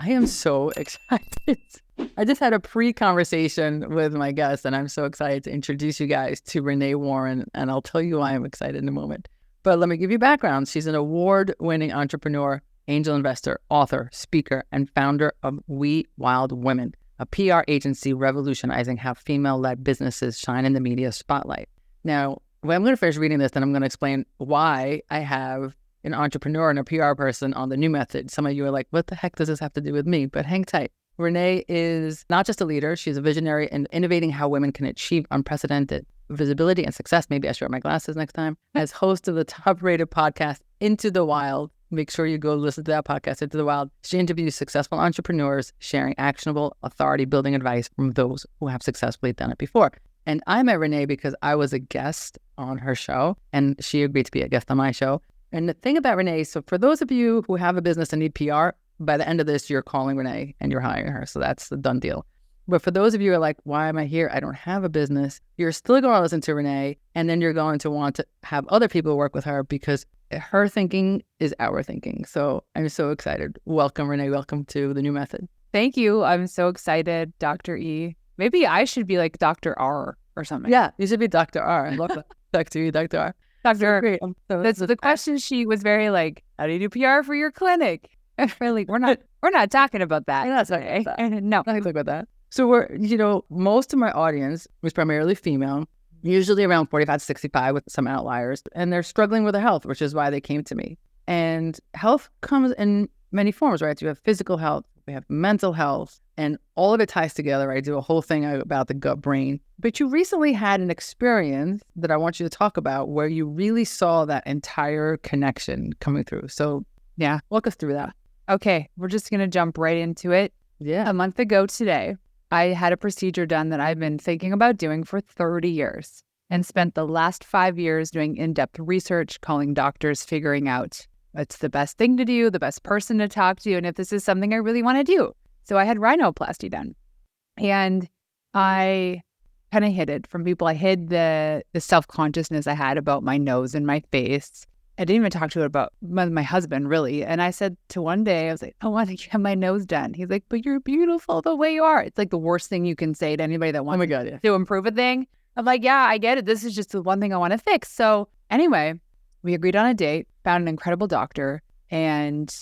I am so excited. I just had a pre-conversation with my guest, and I'm so excited to introduce you guys to Renee Warren, and I'll tell you why I'm excited in a moment. But let me give you background. She's an award-winning entrepreneur, angel investor, author, speaker, and founder of We Wild Women, a PR agency revolutionizing how female-led businesses shine in the media spotlight. Now, when I'm going to finish reading this, then I'm going to explain why I have an entrepreneur and a PR person on the new method. Some of you are like, what the heck does this have to do with me? But hang tight. Renee is not just a leader, she's a visionary in innovating how women can achieve unprecedented visibility and success. Maybe I should wear my glasses next time. As host of the top-rated podcast, Into the Wild, make sure you go listen to that podcast, Into the Wild. She interviews successful entrepreneurs, sharing actionable, authority-building advice from those who have successfully done it before. And I met Renee because I was a guest on her show, and she agreed to be a guest on my show. And the thing about Renee, so for those of you who have a business and need PR, by the end of this, you're calling Renee and you're hiring her. So that's the done deal. But for those of you who are like, why am I here? I don't have a business. You're still going to listen to Renee. And then you're going to want to have other people work with her because her thinking is our thinking. So I'm so excited. Welcome, Renee. Welcome to the new method. Thank you. I'm so excited, Dr. E. Maybe I should be like Dr. R or something. Yeah, you should be Dr. R. I love that. Dr. E, Dr. R. Dr. R. Great. That's the question. She was very like, how do you do PR for your clinic? Really, we're not talking about that. We're not talking about that. No. Not talking about that. So most of my audience was primarily female, usually around 45 to 65 with some outliers, and they're struggling with their health, which is why they came to me. And health comes in many forms, right? So you have physical health, we have mental health, and all of it ties together. I do a whole thing about the gut brain. But you recently had an experience that I want you to talk about where you really saw that entire connection coming through. So yeah, walk us through that. Okay, we're just going to jump right into it. Yeah. A month ago today, I had a procedure done that I've been thinking about doing for 30 years and spent the last 5 years doing in-depth research, calling doctors, figuring out what's the best thing to do, the best person to talk to, and if this is something I really want to do. So I had rhinoplasty done. And I kind of hid it from people. I hid the self-consciousness I had about my nose and my face. I didn't even talk to it about my husband, really. And I said to one day, I was like, I want to get my nose done. He's like, but you're beautiful the way you are. It's like the worst thing you can say to anybody that wants to improve a thing. I'm like, yeah, I get it. This is just the one thing I want to fix. So anyway, we agreed on a date, found an incredible doctor, and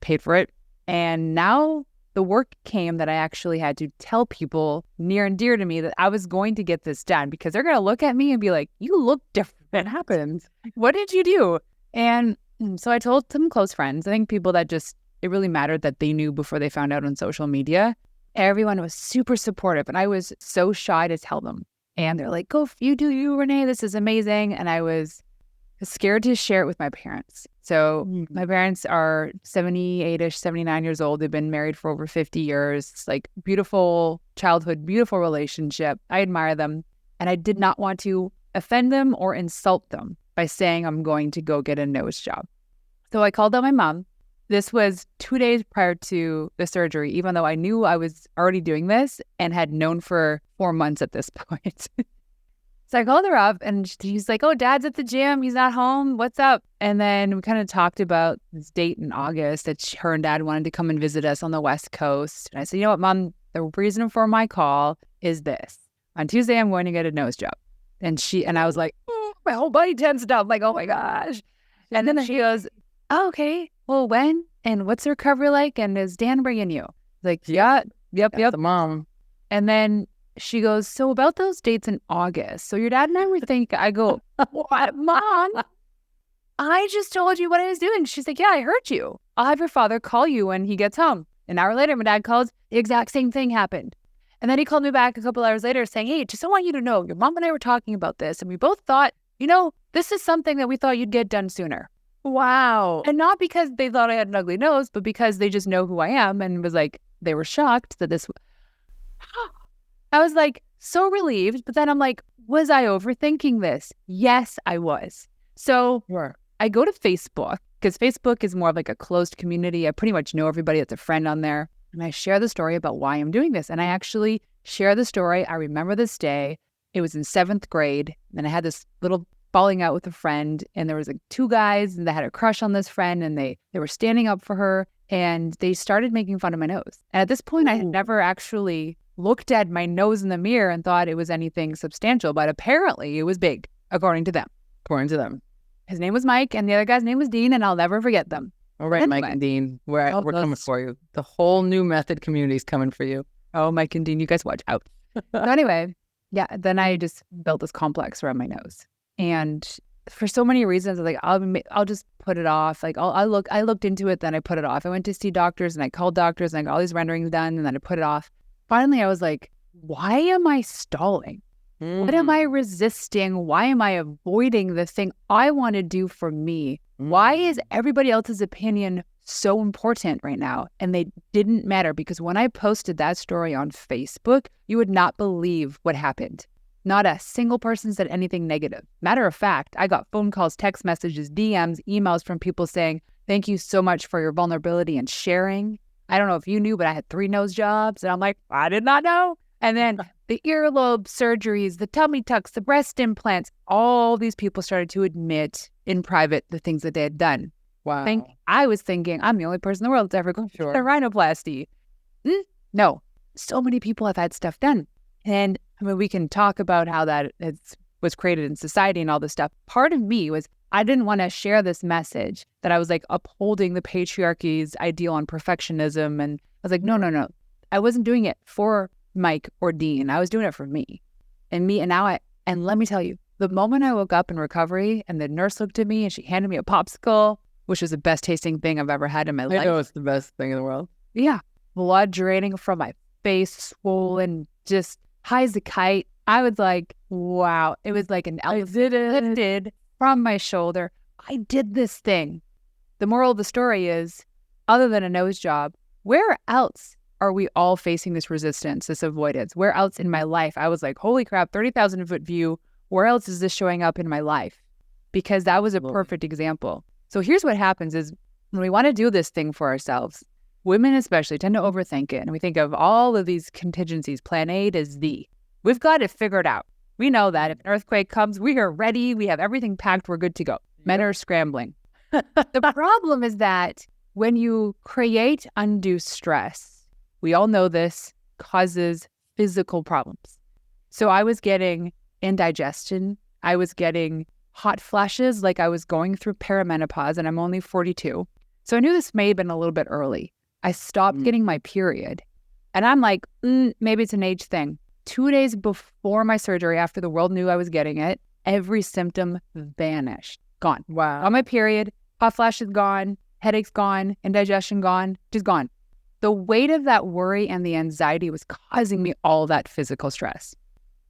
paid for it. And now the work came that I actually had to tell people near and dear to me that I was going to get this done because they're going to look at me and be like, you look different. It happens. What did you do? And so I told some close friends, I think people that it really mattered that they knew before they found out on social media. Everyone was super supportive and I was so shy to tell them. And they're like, go, you do you, Renee, this is amazing. And I was scared to share it with my parents. So my parents are 78-ish, 79 years old. They've been married for over 50 years. It's like beautiful childhood, beautiful relationship. I admire them. And I did not want to offend them or insult them by saying I'm going to go get a nose job. So I called out my mom. This was 2 days prior to the surgery, even though I knew I was already doing this and had known for 4 months at this point. So I called her up and she's like, oh, Dad's at the gym. He's not home. What's up? And then we kind of talked about this date in August that her and Dad wanted to come and visit us on the West Coast. And I said, you know what, Mom, the reason for my call is this. On Tuesday, I'm going to get a nose job. And I was like, my whole body tensed up. Like, oh my gosh. And then she goes, oh, okay. Well, when? And what's the recovery like? And is Dan bringing you? Like, yeah, yep. The mom. And then she goes, so about those dates in August. So your dad and I were thinking, I go, what, Mom? I just told you what I was doing. She's like, yeah, I heard you. I'll have your father call you when he gets home. An hour later, my dad calls, the exact same thing happened. And then he called me back a couple hours later saying, hey, just I want you to know, your mom and I were talking about this. And we both thought, this is something that we thought you'd get done sooner. Wow. And not because they thought I had an ugly nose, but because they just know who I am and was like, they were shocked that this. I was like so relieved. But then I'm like, was I overthinking this? Yes, I was. So I go to Facebook because Facebook is more of like a closed community. I pretty much know everybody that's a friend on there. And I share the story about why I'm doing this. And I actually share the story. I remember this day. It was in 7th grade. And I had this little falling out with a friend. And there was like 2 guys that had a crush on this friend. And they were standing up for her. and they started making fun of my nose. And at this point, I had never actually looked at my nose in the mirror and thought it was anything substantial, but apparently it was big, according to them. According to them. His name was Mike, and the other guy's name was Dean, and I'll never forget them. All right, Anyway. Mike and Dean, we're coming for you. The whole new method community is coming for you. Oh, Mike and Dean, you guys watch out. So anyway, yeah, then I just built this complex around my nose. And for so many reasons, like, I'll just put it off. Like, I looked into it, then I put it off. I went to see doctors, and I called doctors, and I got all these renderings done, and then I put it off. Finally, I was like, why am I stalling? What am I resisting? Why am I avoiding the thing I want to do for me? Why is everybody else's opinion so important right now? And they didn't matter, because when I posted that story on Facebook, you would not believe what happened. Not a single person said anything negative. Matter of fact, I got phone calls, text messages, DMs, emails from people saying, thank you so much for your vulnerability and sharing. I don't know if you knew, but I had 3 nose jobs. And I'm like, I did not know. And then the earlobe surgeries, the tummy tucks, the breast implants, all these people started to admit in private the things that they had done. Wow. I was thinking, I'm the only person in the world that's ever going to get a rhinoplasty. No, so many people have had stuff done. And I mean, we can talk about how that was created in society and all this stuff. Part of me was, I didn't want to share this message that I was like upholding the patriarchy's ideal on perfectionism. And I was like, no. I wasn't doing it for Mike or Dean. I was doing it for me. And let me tell you, the moment I woke up in recovery and the nurse looked at me and she handed me a popsicle, which was the best tasting thing I've ever had in my life. I know it's the best thing in the world. Yeah. Blood draining from my face, swollen, just high as a kite. I was like, wow. It was like an elephant lifted from my shoulder. I did this thing. The moral of the story is, other than a nose job, where else are we all facing this resistance, this avoidance? Where else in my life? I was like, holy crap, 30,000 foot view. Where else is this showing up in my life? Because that was a perfect example. So here's what happens is, when we want to do this thing for ourselves, women especially tend to overthink it. And we think of all of these contingencies, plan A to Z. We've got it figured out. We know that if an earthquake comes, we are ready. We have everything packed. We're good to go. Men are scrambling. The problem is that when you create undue stress, we all know this causes physical problems. So I was getting indigestion. I was getting hot flashes like I was going through perimenopause, and I'm only 42. So I knew this may have been a little bit early. I stopped getting my period. And I'm like, maybe it's an age thing. 2 days before my surgery, after the world knew I was getting it, every symptom vanished. Gone. Wow. On my period, hot flashes gone, headaches gone, indigestion gone, just gone. The weight of that worry and the anxiety was causing me all that physical stress.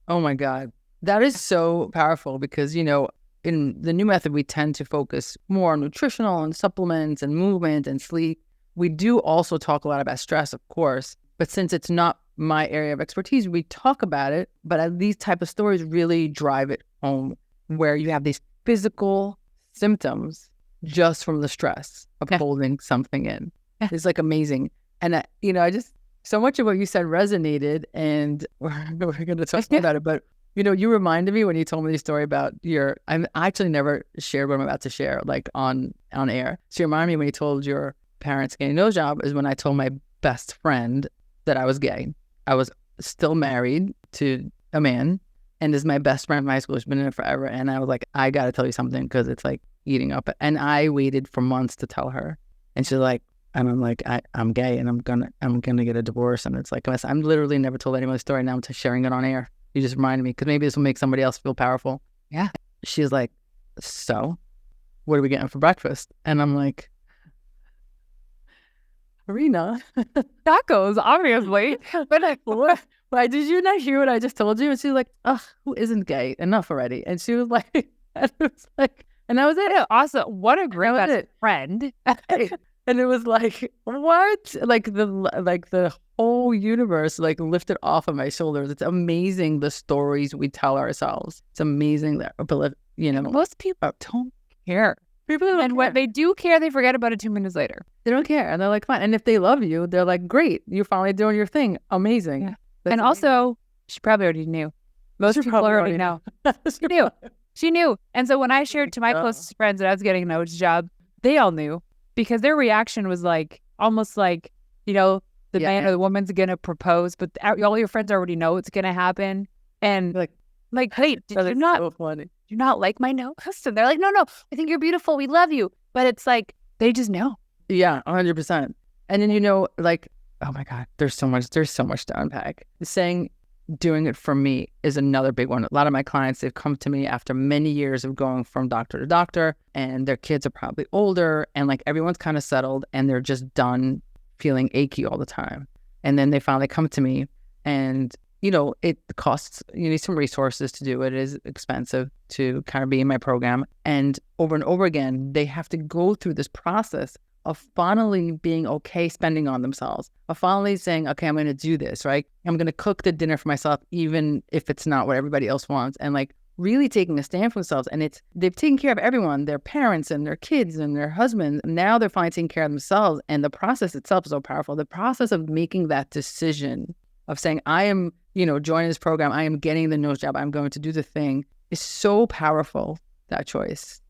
Oh my God. That is so powerful because, you know, in the new method, we tend to focus more on nutritional and supplements and movement and sleep. We do also talk a lot about stress, of course, but since it's not my area of expertise, we talk about it, but these type of stories really drive it home, where you have these physical symptoms just from the stress of holding something in. It's like amazing. And, you know, so much of what you said resonated, and we're going to talk about it, but you know, you reminded me when you told me the story about I actually never shared what I'm about to share, like on air. So you reminded me when you told your parents getting a nose job is when I told my best friend that I was gay. I was still married to a man, and this is my best friend from high school. She's been in it forever. And I was like, I got to tell you something because it's like eating up. And I waited for months to tell her. And she's like, and I'm like, I'm gay and I'm gonna get a divorce. And it's like, I'm literally never told anyone the story. Now I'm sharing it on air. You just reminded me because maybe this will make somebody else feel powerful. Yeah. She's like, so what are we getting for breakfast? And I'm like, Rena, Tacos, obviously. But like, what? Why did you not hear what I just told you? And she's like, ugh, who isn't gay? Enough already. And she was like, and it was like, and that was it. Yeah, awesome. What a great best friend. And it was like, what? Like the whole universe like lifted off of my shoulders. It's amazing the stories we tell ourselves. It's amazing that, you know, most people don't care. And when they do care, they forget about it 2 minutes later. They don't care. And they're like, fine. And if they love you, they're like, great, you're finally doing your thing. Amazing. Yeah. And also, she probably already knew. Most people already know. She knew. And so when I shared to my closest friends that I was getting a nose job, they all knew because their reaction was like, almost like, you know, the Yeah. man or the woman's going to propose, but all your friends already know it's going to happen. And like, hey, That is so funny. do you not like my nose? And they're like, no, I think you're beautiful. We love you. But it's like, they just know. Yeah, 100%. And then, you know, like, oh my God, there's so much to unpack. Saying doing it for me is another big one. A lot of my clients, they've come to me after many years of going from doctor to doctor, and their kids are probably older, and like everyone's kind of settled, and they're just done feeling achy all the time. And then they finally come to me, and you know, it costs, you need some resources to do it. It is expensive to kind of be in my program. And over again, they have to go through this process of finally being okay spending on themselves, of finally saying, okay, I'm going to do this, right? I'm going to cook the dinner for myself, even if it's not what everybody else wants. And like really taking a stand for themselves. And they've taken care of everyone, their parents and their kids and their husbands. Now they're finally taking care of themselves. And the process itself is so powerful. The process of making that decision of saying, I am, you know, joining this program, I am getting the nose job, I'm going to do the thing, is so powerful, that choice.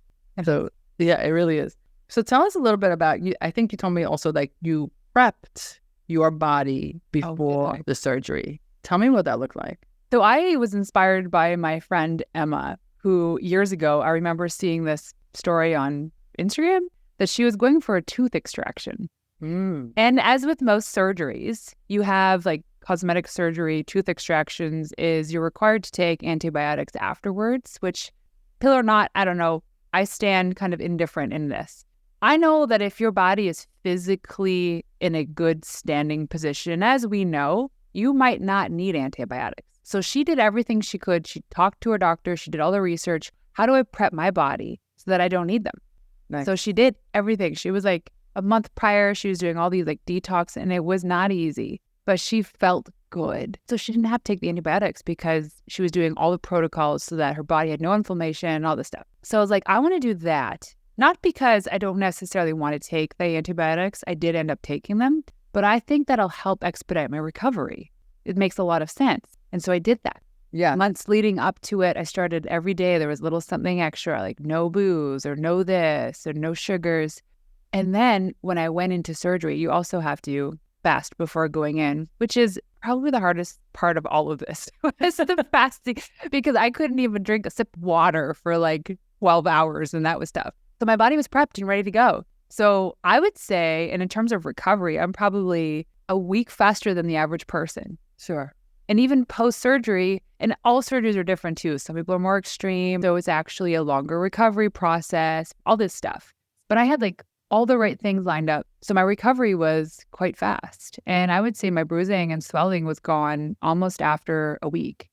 So yeah, it really is. So tell us a little bit about you. I think you told me also like you prepped your body before the surgery. Tell me what that looked like. So I was inspired by my friend Emma, who years ago, I remember seeing this story on Instagram that she was going for a tooth extraction. And as with most surgeries, you have like cosmetic surgery, tooth extractions is you're required to take antibiotics afterwards, which pill or not, I don't know. I stand kind of indifferent in this. I know that if your body is physically in a good standing position, as we know, you might not need antibiotics. So she did everything she could. She talked to her doctor. She did all the research. How do I prep my body so that I don't need them? Nice. So she did everything. She was like a month prior, she was doing all these like detox, and it was not easy, but she felt good. So she didn't have to take the antibiotics because she was doing all the protocols so that her body had no inflammation and all this stuff. So I was like, I want to do that. Not because I don't necessarily want to take the antibiotics. I did end up taking them, but I think that'll help expedite my recovery. It makes a lot of sense. And so I did that. Yeah. Months leading up to it, I started every day. There was a little something extra, like no booze or no this or no sugars. And then when I went into surgery, you also have to fast before going in, which is probably the hardest part of all of this, was the fasting, because I couldn't even drink a sip of water for like 12 hours, and that was tough. So my body was prepped and ready to go. So I would say, and in terms of recovery, I'm probably a week faster than the average person. Sure. And even post-surgery, and all surgeries are different too. Some people are more extreme, so it's actually a longer recovery process, all this stuff. But I had like all the right things lined up. So my recovery was quite fast. And I would say my bruising and swelling was gone almost after a week.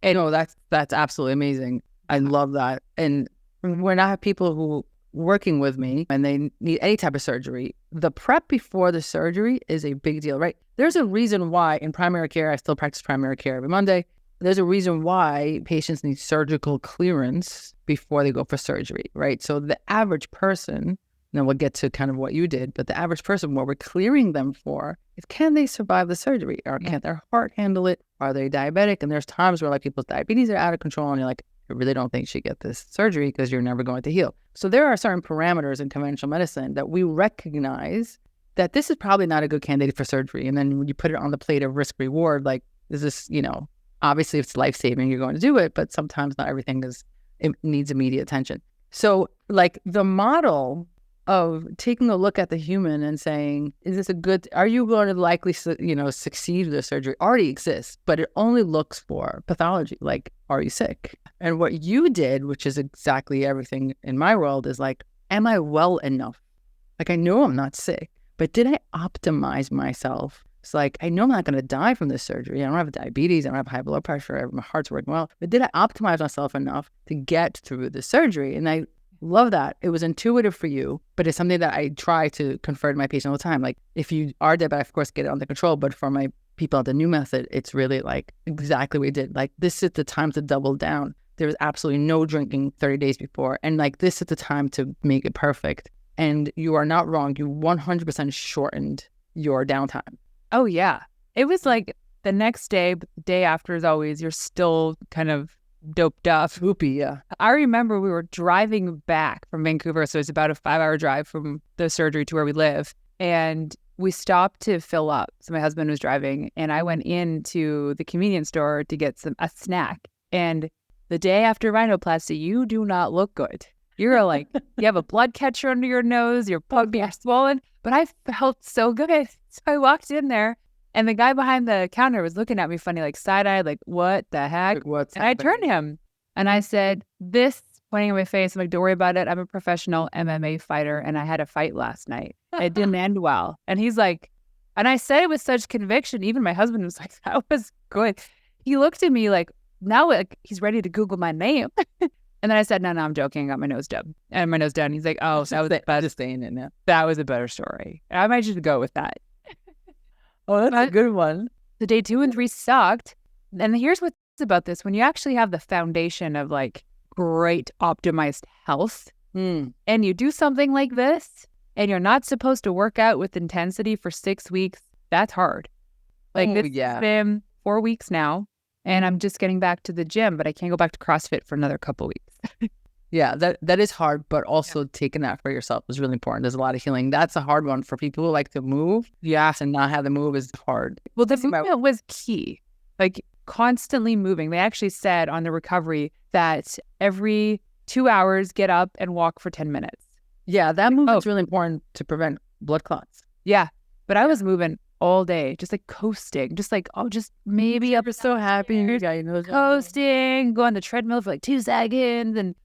And no, that's absolutely amazing. I love that. And when I have people who working with me and they need any type of surgery, the prep before the surgery is a big deal, right? There's a reason why in primary care, I still practice primary care every Monday. There's a reason why patients need surgical clearance before they go for surgery, right? So the average person, then we'll get to kind of what you did, but the average person, what we're clearing them for is, can they survive the surgery? Or can their heart handle it? Are they diabetic? And there's times where like people's diabetes are out of control and you're like, I really don't think you should get this surgery because you're never going to heal. So there are certain parameters in conventional medicine that we recognize that this is probably not a good candidate for surgery. And then when you put it on the plate of risk reward, like, is this, you know, obviously if it's life-saving, you're going to do it, but sometimes not everything it needs immediate attention. So like the model of taking a look at the human and saying, is this are you going to likely, succeed with the surgery already exists, but it only looks for pathology. Like, are you sick? And what you did, which is exactly everything in my world, is like, am I well enough? Like, I know I'm not sick, but did I optimize myself? It's like, I know I'm not going to die from this surgery. I don't have diabetes. I don't have high blood pressure. My heart's working well. But did I optimize myself enough to get through the surgery? And I love that. It was intuitive for you, but it's something that I try to confer to my patients all the time. Like, if you are diabetic, of course, get it under control. But for my people at the new method, it's really like exactly what we did. Like, this is the time to double down. There was absolutely no drinking 30 days before. And like, this is the time to make it perfect. And you are not wrong. You 100% shortened your downtime. Oh, yeah. It was like the next day, but the day after, as always, you're still kind of doped up. Swoopy, yeah. I remember we were driving back from Vancouver, so it's about a 5-hour drive from the surgery to where we live. and we stopped to fill up. So my husband was driving, and I went into the convenience store to get a snack. And the day after rhinoplasty, you do not look good. You're like, you have a blood catcher under your nose, your pug are swollen. But I felt so good. So I walked in there, and the guy behind the counter was looking at me funny, like side-eyed, like, what the heck? Like, what's and happening? I turned to him, and I said, pointing at my face, I'm like, don't worry about it. I'm a professional MMA fighter, and I had a fight last night. It didn't end well. And he's like, and I said it with such conviction. Even my husband was like, that was good. He looked at me like, now like, he's ready to Google my name. And then I said, no, I'm joking. I got my nose done. And my nose down. He's like, oh, that was just saying it now. That was a better story. I might just go with that. Oh, that's a good one. The day 2 and 3 sucked. And here's what's about this. When you actually have the foundation of like great optimized health, and you do something like this, and you're not supposed to work out with intensity for 6 weeks, that's hard. Like this has been 4 weeks now, and I'm just getting back to the gym, but I can't go back to CrossFit for another couple weeks. Yeah, that is hard, but also taking that for yourself is really important. There's a lot of healing. That's a hard one for people who like to move. Yes, and not have the move is hard. Well, the movement was key. Like constantly moving. They actually said on the recovery that every 2 hours, get up and walk for 10 minutes. Yeah, that movement's really important to prevent blood clots. Yeah, but I was moving all day, just like coasting, just like, just maybe up. You're so happy. Coasting, go on the treadmill for like 2 seconds. And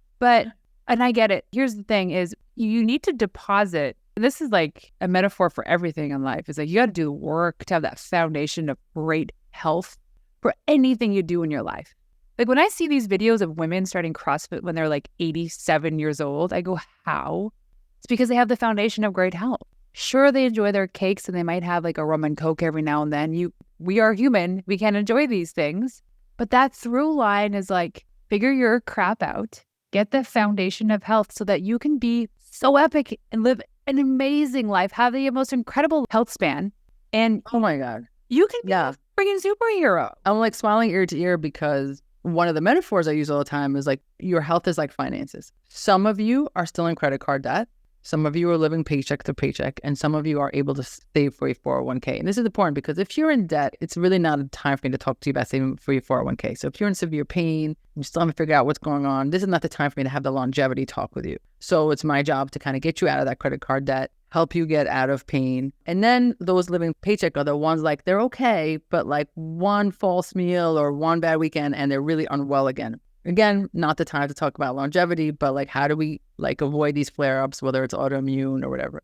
I get it. Here's the thing is you need to deposit. This is like a metaphor for everything in life. It's like you got to do the work to have that foundation of great health for anything you do in your life. Like when I see these videos of women starting CrossFit when they're like 87 years old, I go, how? It's because they have the foundation of great health. Sure, they enjoy their cakes and they might have like a rum and coke every now and then. We are human. We can enjoy these things. But that through line is like, figure your crap out, get the foundation of health so that you can be so epic and live an amazing life, have the most incredible health span. And oh my God, you can be a freaking superhero. I'm like smiling ear to ear because one of the metaphors I use all the time is like your health is like finances. Some of you are still in credit card debt. Some of you are living paycheck to paycheck, and some of you are able to save for your 401k. And this is important because if you're in debt, it's really not a time for me to talk to you about saving for your 401k. So if you're in severe pain, you still haven't figured out what's going on, this is not the time for me to have the longevity talk with you. So it's my job to kind of get you out of that credit card debt, help you get out of pain. And then those living paycheck are the ones like they're okay, but like one false meal or one bad weekend and they're really unwell again. Again, not the time to talk about longevity, but like how do we like avoid these flare-ups, whether it's autoimmune or whatever.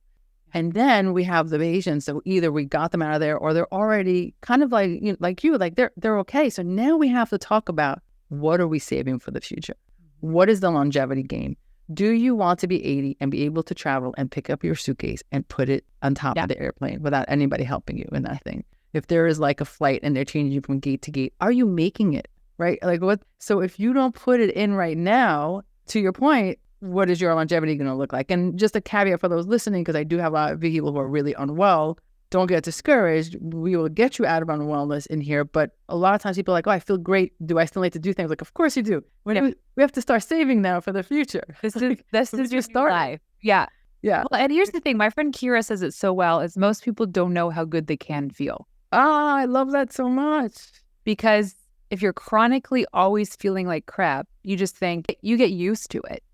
And then we have the patients, so either we got them out of there or they're already kind of like they're okay. So now we have to talk about what are we saving for the future? What is the longevity game? Do you want to be 80 and be able to travel and pick up your suitcase and put it on top of the airplane without anybody helping you in that thing? If there is like a flight and they're changing you from gate to gate, are you making it? Right? Like what? So if you don't put it in right now, to your point, what is your longevity going to look like? And just a caveat for those listening, because I do have a lot of people who are really unwell, don't get discouraged. We will get you out of unwellness in here. But a lot of times people are like, oh, I feel great. Do I still need to do things? Like, of course you do. We have to start saving now for the future. This is your start life. Yeah. Yeah. Well, and here's the thing. My friend Kira says it so well, is most people don't know how good they can feel. Ah, I love that so much. Because if you're chronically always feeling like crap, you just think you get used to it.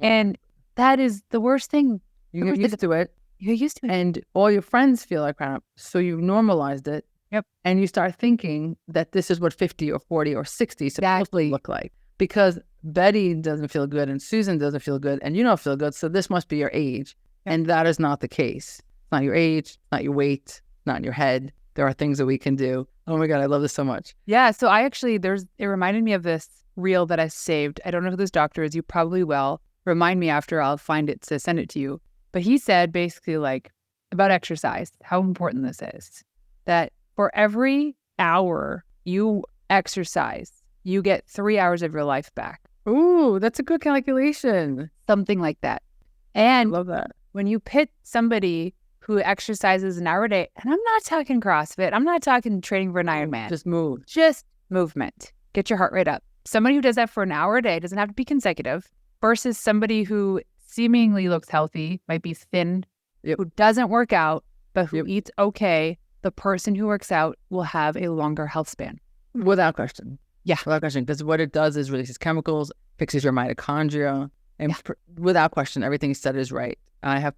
And that is the worst thing. You get used to it. You get used to it. And all your friends feel like crap. So you've normalized it. Yep. And you start thinking that this is what 50 or 40 or 60 supposed to look like. Because Betty doesn't feel good and Susan doesn't feel good and you don't feel good. So this must be your age. Yep. And that is not the case. It's not your age, it's not your weight, it's not in your head. There are things that we can do. Oh my God, I love this so much. Yeah. So it reminded me of this reel that I saved. I don't know who this doctor is. You probably will. Remind me after, I'll find it to send it to you. But he said basically like about exercise, how important this is. That for every hour you exercise, you get 3 hours of your life back. Ooh, that's a good calculation. Something like that. And I love that. When you pit somebody who exercises an hour a day, and I'm not talking CrossFit, I'm not talking training for an Ironman. Just move. Just movement. Get your heart rate up. Somebody who does that for an hour a day, doesn't have to be consecutive, versus somebody who seemingly looks healthy, might be thin who doesn't work out, but who Yep. eats okay, the person who works out will have a longer health span. Without question. Yeah. Without question. Because what it does is releases chemicals, fixes your mitochondria. And without question, everything you said is right. I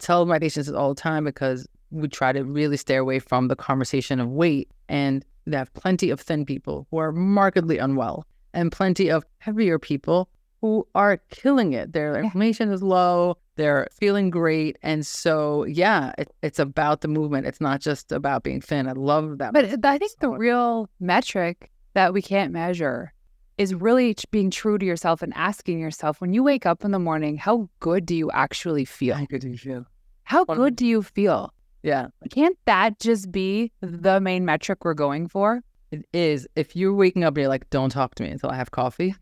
tell my patients this all the time because we try to really stay away from the conversation of weight. And they have plenty of thin people who are markedly unwell and plenty of heavier people who are killing it. Their inflammation is low. They're feeling great. And so, it's about the movement. It's not just about being thin. I love that. But I think the real metric that we can't measure is really being true to yourself and asking yourself, when you wake up in the morning, how good do you actually feel? How good do you feel? How good do you feel? Yeah. Can't that just be the main metric we're going for? It is. If you're waking up and you're like, don't talk to me until I have coffee.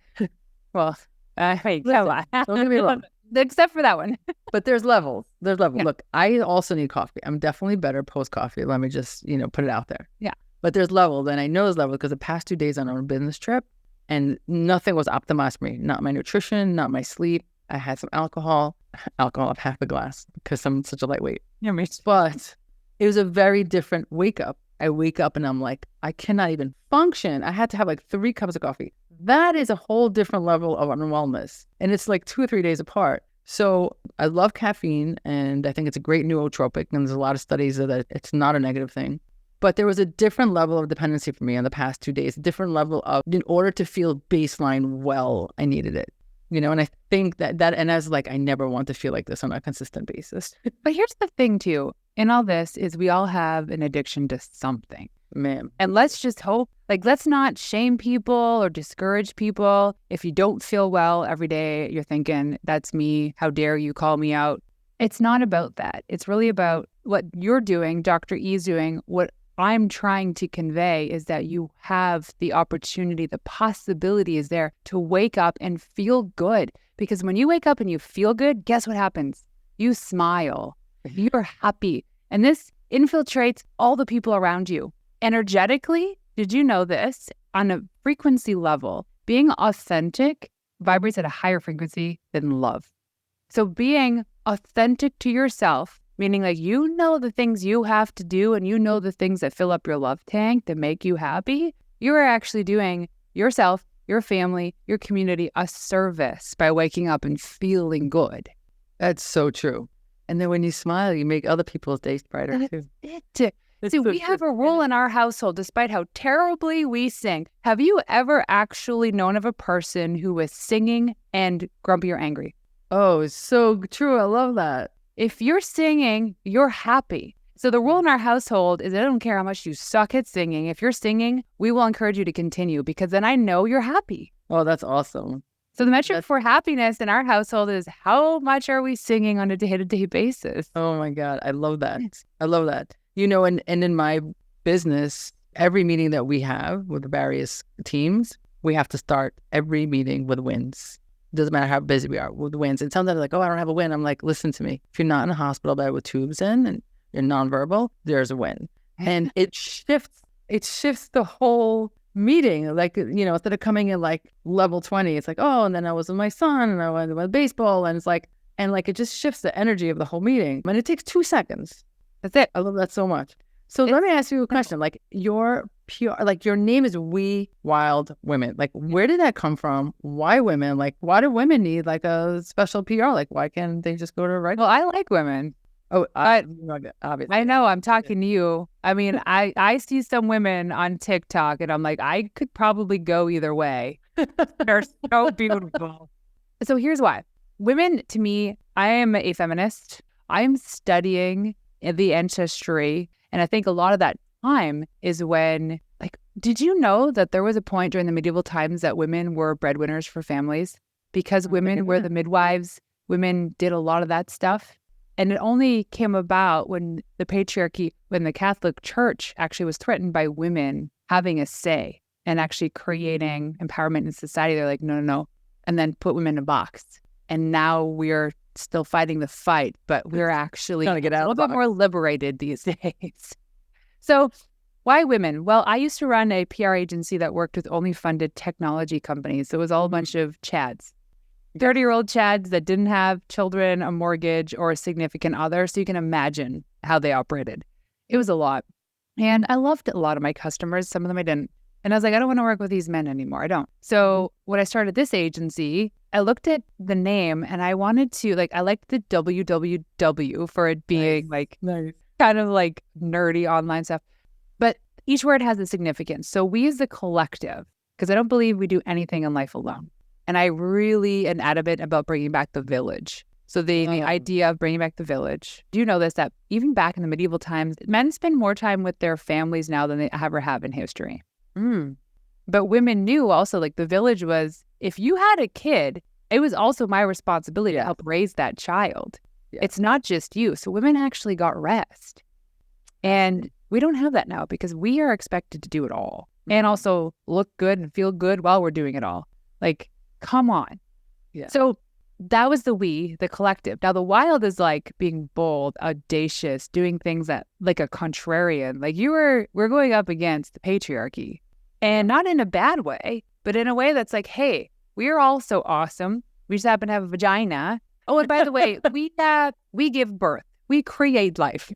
Well, wait, Listen, come on. don't get me wrong. Except for that one. But there's levels. There's levels. Yeah. Look, I also need coffee. I'm definitely better post-coffee. Let me just, put it out there. Yeah. But there's levels, and I know there's levels because the past 2 days on our business trip, and nothing was optimized for me. Not my nutrition, not my sleep. I had some alcohol of half a glass because I'm such a lightweight. Yeah, me too. But it was a very different wake up. I wake up and I'm like, I cannot even function. I had to have like 3 cups of coffee. That is a whole different level of unwellness. And it's like 2 or 3 days apart. So I love caffeine, and I think it's a great nootropic. And there's a lot of studies that it's not a negative thing. But there was a different level of dependency for me in the past 2 days, a different level of, in order to feel baseline well, I needed it. And I think that, and I was like, I never want to feel like this on a consistent basis. But here's the thing too, in all this is we all have an addiction to something. Man. And let's just hope, let's not shame people or discourage people. If you don't feel well every day, you're thinking, that's me. How dare you call me out? It's not about that. It's really about what you're doing, Dr. E's doing. What I'm trying to convey is that you have the opportunity, the possibility is there to wake up and feel good. Because when you wake up and you feel good, guess what happens? You smile. You're happy. And this infiltrates all the people around you. Energetically, did you know this? On a frequency level, being authentic vibrates at a higher frequency than love. So being authentic to yourself, meaning the things you have to do and the things that fill up your love tank that make you happy, you are actually doing yourself, your family, your community a service by waking up and feeling good. That's so true. And then when you smile, you make other people's days brighter too. See, we have a rule in our household, despite how terribly we sing. Have you ever actually known of a person who was singing and grumpy or angry? Oh, it's so true. I love that. If you're singing, you're happy. So the rule in our household is I don't care how much you suck at singing. If you're singing, we will encourage you to continue because then I know you're happy. Oh, that's awesome. So the metric for happiness in our household is how much are we singing on a day-to-day basis? Oh my God. I love that. I love that. And in my business, every meeting that we have with the various teams, we have to start every meeting with wins. Doesn't matter how busy we are with wins. And sometimes like, oh, I don't have a win. I'm like, listen to me. If you're not in a hospital bed with tubes in and you're nonverbal, there's a win. And it shifts the whole meeting. Instead of coming in like level 20, it's like, oh, and then I was with my son and I went with baseball. And it's like, it just shifts the energy of the whole meeting. And it takes 2 seconds. That's it. I love that so much. So let me ask you a question. Your PR, your name is We Wild Women. Where did that come from? Why women? Why do women need a special PR? Why can't they just go to a regular? Well, I like women. Oh, obviously. I know. I'm talking to you. I mean, I see some women on TikTok and I'm like, I could probably go either way. They're so beautiful. So here's why. Women, to me, I am a feminist. I'm studying the ancestry. And I think a lot of that time is when, did you know that there was a point during the medieval times that women were breadwinners for families? Because women were the midwives, women did a lot of that stuff. And it only came about when the patriarchy, when the Catholic Church actually was threatened by women having a say and actually creating empowerment in society. They're like, no, and then put women in a box. And now we're still fighting the fight, but we're actually trying to get out a little bit more liberated these days. So why women? Well, I used to run a PR agency that worked with only funded technology companies. So it was all a bunch of Chads. 30-year-old chads that didn't have children, a mortgage, or a significant other. So you can imagine how they operated. It was a lot. And I loved a lot of my customers. Some of them I didn't. And I was like, I don't want to work with these men anymore. I don't. So when I started this agency, I looked at the name and I wanted to, like, I liked the WWW for it being kind of like nerdy online stuff. But each word has a significance. So we as the collective, because I don't believe we do anything in life alone. And I really am adamant about bringing back the village. So the idea of bringing back the village. Do you know this, that even back in the medieval times, men spend more time with their families now than they ever have in history. But women knew also, like, the village was, if you had a kid, it was also my responsibility to help raise that child. It's not just you. So women actually got rest. And we don't have that now because we are expected to do it all and also look good and feel good while we're doing it all. Like, come on. So that was the collective. Now the wild is like being bold, audacious, doing things that like a contrarian. Like we're going up against the patriarchy, and not in a bad way, but in a way that's like, hey, we are all so awesome. We just happen to have a vagina. Oh, and by the way, we give birth. We create life.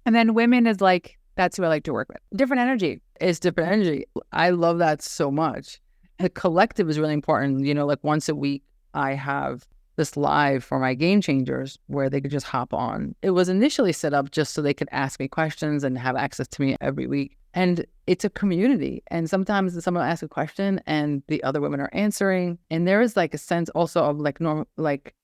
And then women is like, that's who I like to work with. Different energy. It's different energy. I love that so much. The collective is really important. You know, like once a week, I have this live for my GameChangers where they could just hop on. It was initially set up just so they could ask me questions and have access to me every week. And it's a community. And sometimes someone will ask a question and the other women are answering. And there is like a sense also of like normal, like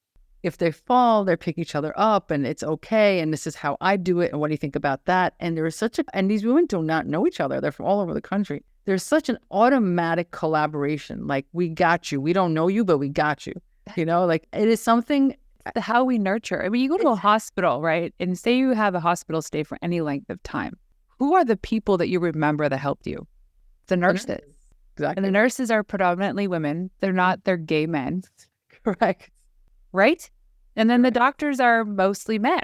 if they fall, they pick each other up and it's okay. And this is how I do it. And what do you think about that? And there is and these women do not know each other. They're from all over the country. There's such an automatic collaboration. Like, we got you. We don't know you, but we got you. You know, like it is something. How we nurture. I mean, you go to a hospital, right? And say you have a hospital stay for any length of time. Who are the people that you remember that helped you? The nurses. Exactly. And the nurses are predominantly women. They're gay men. Correct. Right? And then the doctors are mostly men.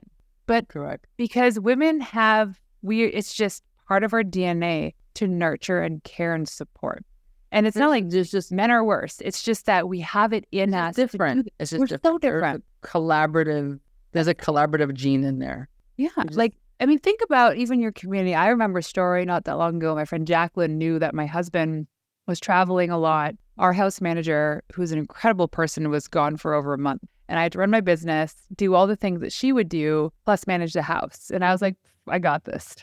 But correct. Because women it's just part of our DNA to nurture and care and support. And it's not like just men are worse. It's just that we have it in us. Different. It's just so different. There's a collaborative gene in there. Yeah. Like, I mean, think about even your community. I remember a story not that long ago. My friend Jacqueline knew that my husband was traveling a lot. Our house manager, who's an incredible person, was gone for over a month. And I had to run my business, do all the things that she would do, plus manage the house. And I was like, I got this.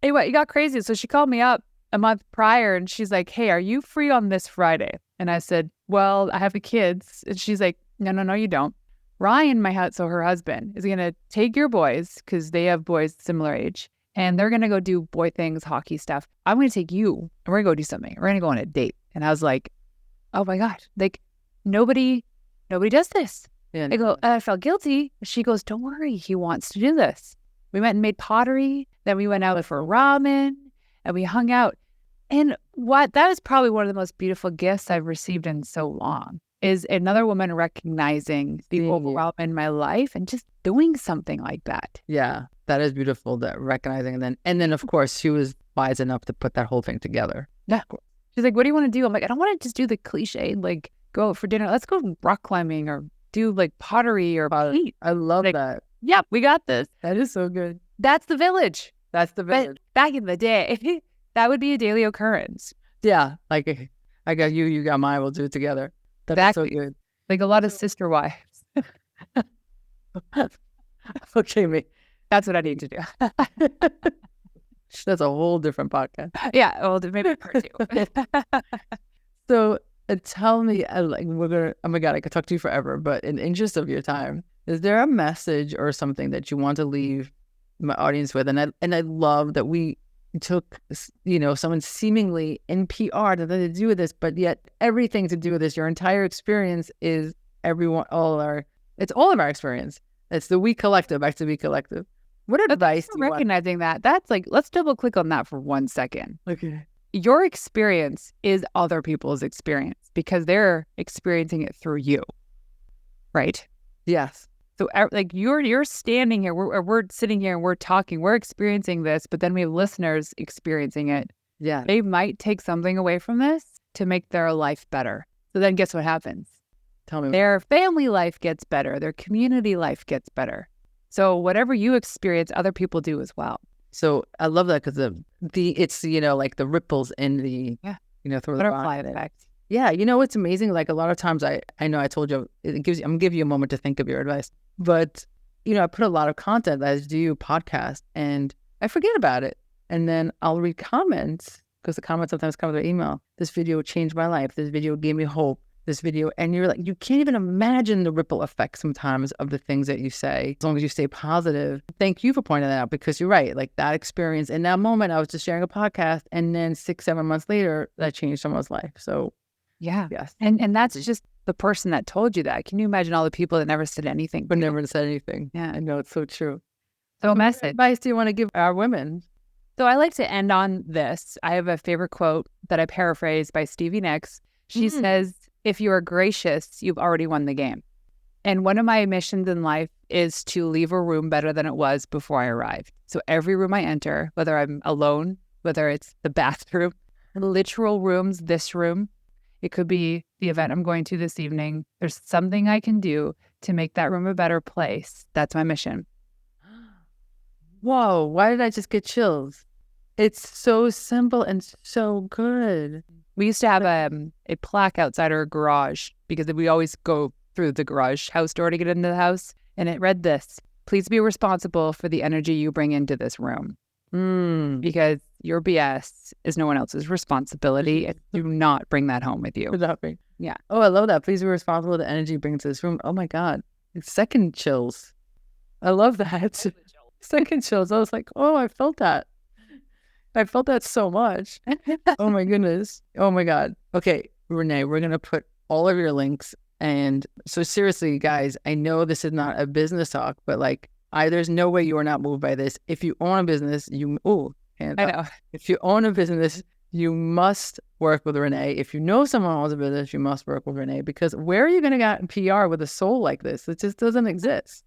Anyway, it got crazy. So she called me up a month prior and she's like, hey, are you free on this Friday? And I said, well, I have the kids. And she's like, no, you don't. Ryan, so her husband, is going to take your boys, because they have boys similar age, and they're going to go do boy things, hockey stuff. I'm going to take you and we're going to go do something. We're going to go on a date. And I was like, oh my God, like nobody does this. Yeah, I go, I felt guilty. She goes, don't worry. He wants to do this. We went and made pottery. Then we went out for ramen and we hung out. And that was probably one of the most beautiful gifts I've received in so long, is another woman recognizing the overwhelm in my life and just doing something like that. Yeah, that is beautiful, that recognizing. And then of course she was wise enough to put that whole thing together. Yeah. She's like, what do you want to do? I'm like, I don't want to just do the cliche, like go out for dinner. Let's go rock climbing or do like pottery or eat. I love that. Yep, we got this. That is so good. That's the village. That's the village. But back in the day, that would be a daily occurrence. Yeah, like I got you, you got mine, we'll do it together. That's so good. Like a lot of sister wives. Okay, me. That's what I need to do. That's a whole different podcast. Yeah, well, maybe part two. So tell me, like, oh my God, I could talk to you forever, but in interest of your time, is there a message or something that you want to leave my audience with? And I love that we took, someone seemingly in PR to do with this, but yet everything to do with this, your entire experience is it's all of our experience. It's the we collective, back to we collective. What advice do you recognizing that? That's like, let's double click on that for 1 second. Okay. Your experience is other people's experience because they're experiencing it through you. Right? Yes. So like you're standing here, we're sitting here and we're talking, we're experiencing this, but then we have listeners experiencing it. Yeah. They might take something away from this to make their life better. So then guess what happens? Tell me. Their family life gets better. Their community life gets better. So whatever you experience, other people do as well. So I love that because it's, like the ripples in the, through the Butterfly bottom. effect. Yeah. You know, it's amazing. Like a lot of times I know I told you, I'm going to give you a moment to think of your advice, but I put a lot of content as do you podcast and I forget about it. And then I'll read comments because the comments sometimes come with an email. This video changed my life. This video gave me hope. This video. And you're like, you can't even imagine the ripple effect sometimes of the things that you say, as long as you stay positive. Thank you for pointing that out because you're right. Like that experience in that moment, I was just sharing a podcast and then 6-7 months later, that changed someone's life. So yeah. Yes. And that's just the person that told you that. Can you imagine all the people that never said anything? But never said anything. Yeah. I know it's so true. So What message. advice do you want to give our women? So I like to end on this. I have a favorite quote that I paraphrase by Stevie Nicks. She says, if you are gracious, you've already won the game. And one of my missions in life is to leave a room better than it was before I arrived. So every room I enter, whether I'm alone, whether it's the bathroom, literal rooms, this room, it could be the event I'm going to this evening. There's something I can do to make that room a better place. That's my mission. Whoa, why did I just get chills? It's so simple and so good. We used to have a plaque outside our garage because we always go through the garage house door to get into the house. And it read this: please be responsible for the energy you bring into this room. Because your BS is no one else's responsibility. And do not bring that home with you. Exactly. Yeah. Oh, I love that. Please be responsible for the energy you bring to this room. Oh my God. It's second chills. I love that. Second chills. I was like, oh, I felt that. I felt that so much. Oh my goodness. Oh my God. Okay, Renee, we're going to put all of your links. And so seriously, guys, I know this is not a business talk, but like, there's no way you are not moved by this. If you own a business, I know. If you own a business, you must work with Renee. If you know someone who owns a business, you must work with Renee, because where are you going to get PR with a soul like this? It just doesn't exist.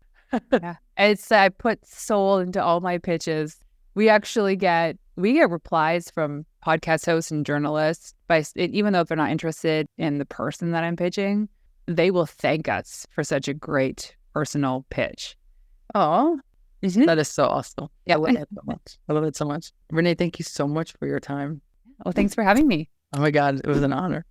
Yeah. I put soul into all my pitches. We get replies from podcast hosts and journalists even though they're not interested in the person that I'm pitching, they will thank us for such a great personal pitch. Oh, that is so awesome. Yeah. I love it so much. I love it so much. Renee, thank you so much for your time. Well, thanks for having me. Oh my God, it was an honor.